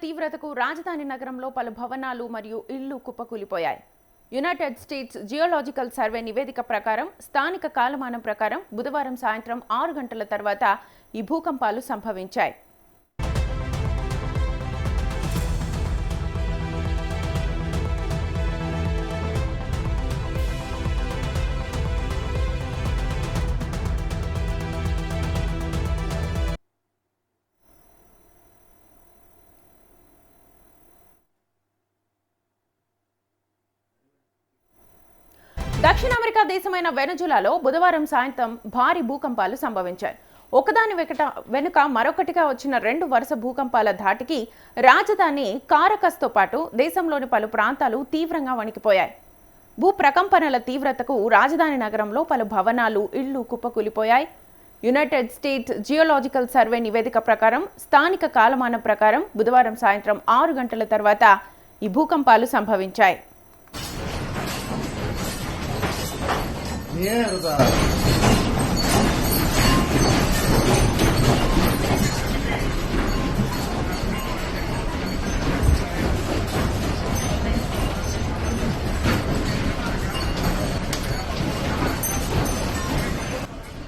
తీవ్రతకు రాజధాని నగరంలో పలు భవనాలు మరియు ఇళ్లు కుప్పకూలిపోయాయి. యునైటెడ్ స్టేట్స్ జియోలాజికల్ సర్వే నివేదిక ప్రకారం స్థానిక కాలమానం ప్రకారం బుధవారం సాయంత్రం 6 గంటల తర్వాత ఈ భూకంపాలు సంభవించాయి. దక్షిణ అమెరికా దేశమైన వెనజులాలో బుధవారం సాయంత్రం భారీ భూకంపాలు సంభవించాయి. ఒకదాని వెనుక మరొకటిగా వచ్చిన 2 వరుస భూకంపాల ధాటికి రాజధాని కారకస్తో పాటు దేశంలోని పలు ప్రాంతాలు తీవ్రంగా వణికిపోయాయి. భూ ప్రకంపనల తీవ్రతకు రాజధాని నగరంలో పలు భవనాలు, ఇళ్లు కుప్పకూలిపోయాయి. యునైటెడ్ స్టేట్స్ జియోలాజికల్ సర్వే నివేదిక ప్రకారం స్థానిక కాలమానం ప్రకారం బుధవారం సాయంత్రం 6 గంటల తర్వాత ఈ భూకంపాలు సంభవించాయి. Mierda.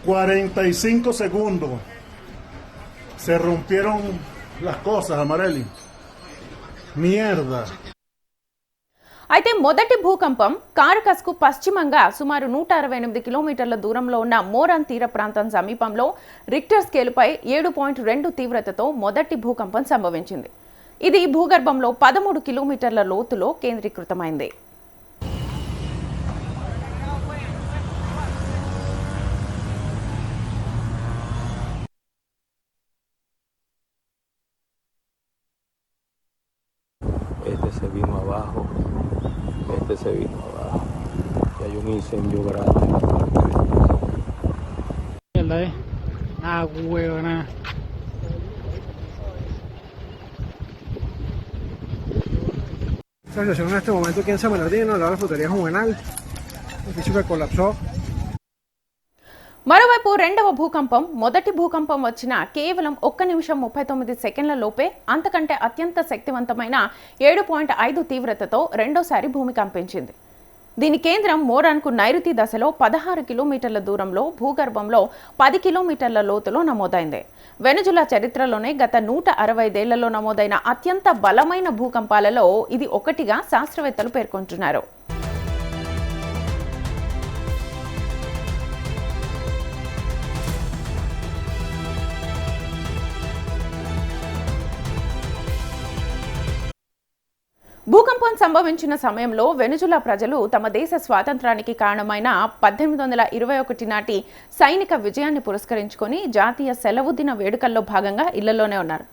$45 se rompieron las cosas, Amareli. Mierda. అయితే మొదటి భూకంపం కారకస్కు పశ్చిమంగా సుమారు 168 కిలోమీటర్ల దూరంలో ఉన్న మోరాన్ తీర ప్రాంతం సమీపంలో రిక్టర్ స్కేలుపై 7.2 తీవ్రతతో మొదటి భూకంపం సంభవించింది. ఇది భూగర్భంలో 13 కిలోమీటర్ల లోతులో కేంద్రీకృతమైంది. Se vino abajo y hay un incendio grande en la parte de huevona. Esta situación en este momento aquí en San Bernardino, al lado de la frutería Juvenal, el piso que colapsó. మరోవైపు రెండవ భూకంపం మొదటి భూకంపం వచ్చిన కేవలం 1 నిమిషం 39 సెకండ్ల లోపే అంతకంటే అత్యంత శక్తివంతమైన 7.5 తీవ్రతతో రెండోసారి భూమి కంపించింది. దీని కేంద్రం మోరాన్కు నైరుతి దశలో 16 కిలోమీటర్ల దూరంలో భూగర్భంలో 10 కిలోమీటర్ల లోతులో నమోదైంది. వెనజులా చరిత్రలోనే గత 165 నమోదైన అత్యంత బలమైన భూకంపాలలో ఇది ఒకటిగా శాస్త్రవేత్తలు పేర్కొంటున్నారు. భూకంపం సంభవించిన సమయంలో వెనజులా ప్రజలు తమ దేశ స్వాతంత్రానికి కారణమైన 1821 నాటి సైనిక విజయాన్ని పురస్కరించుకొని జాతీయ సెలవు దిన వేడుకల్లో భాగంగా ఇళ్లలోనే ఉన్నారు.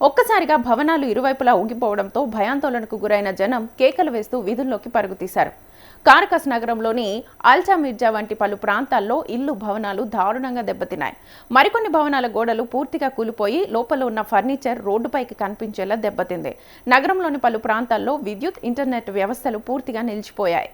ఒక్కసారిగా భవనాలు ఇరువైపులా ఊగిపోవడంతో భయాందోళనకు గురైన జనం కేకలు వేస్తూ వీధుల్లోకి పరుగుతీశారు. కారకస్ నగరంలోని అల్చామిర్జా వంటి పలు ప్రాంతాల్లో ఇల్లు, భవనాలు దారుణంగా దెబ్బతిన్నాయి. మరికొన్ని భవనాల గోడలు పూర్తిగా కూలిపోయి లోపల ఉన్న ఫర్నిచర్ రోడ్డుపైకి కనిపించేలా దెబ్బతింది. నగరంలోని పలు ప్రాంతాల్లో విద్యుత్, ఇంటర్నెట్ వ్యవస్థలు పూర్తిగా నిలిచిపోయాయి.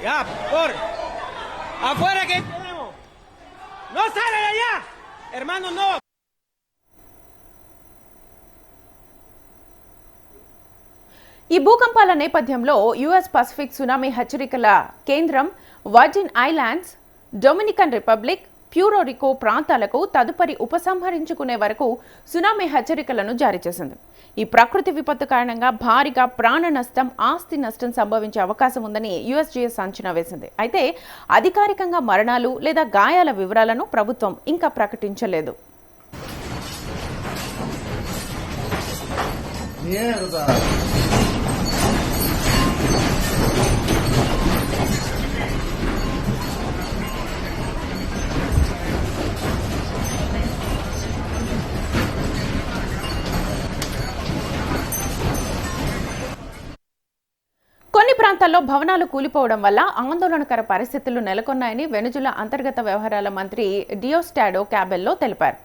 Ya, por afuera que tenemos. No sale de allá, hermano, no. ఈ భూకంపాల నేపథ్యంలో యుఎస్ పసిఫిక్ సునామీ హెచ్చరికల కేంద్రం వర్జిన్ ఐలాండ్స్, డొమినికన్ రిపబ్లిక్, ప్యూరోరికో ప్రాంతాలకు తదుపరి ఉపసంహరించుకునే వరకు సునామీ హెచ్చరికలను జారీ చేసింది. ఈ ప్రకృతి విపత్తు కారణంగా భారీగా ప్రాణ నష్టం, ఆస్తి నష్టం సంభవించే అవకాశం ఉందని యుఎస్జిఎస్ అంచనా వేసింది. అయితే అధికారికంగా మరణాలు లేదా గాయాల వివరాలను ప్రభుత్వం ఇంకా ప్రకటించలేదు. కొన్ని ప్రాంతాల్లో భవనాలు కూలిపోవడం వల్ల ఆందోళనకర పరిస్థితులు నెలకొన్నాయని వెనుజులా అంతర్గత వ్యవహారాల మంత్రి డియోస్టాడో క్యాబెల్లో తెలిపారు.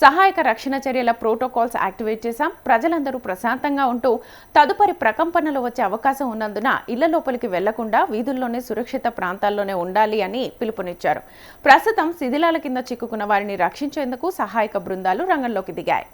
సహాయక రక్షణ చర్యల ప్రోటోకాల్స్ యాక్టివేట్ చేశాం. ప్రజలందరూ ప్రశాంతంగా ఉంటూ తదుపరి ప్రకంపనలు వచ్చే అవకాశం ఉన్నందున ఇళ్ల లోపలికి వెళ్లకుండా వీధుల్లోనే సురక్షిత ప్రాంతాల్లోనే ఉండాలి అని పిలుపునిచ్చారు. ప్రస్తుతం శిథిలాల కింద చిక్కుకున్న వారిని రక్షించేందుకు సహాయక బృందాలు రంగంలోకి దిగాయి.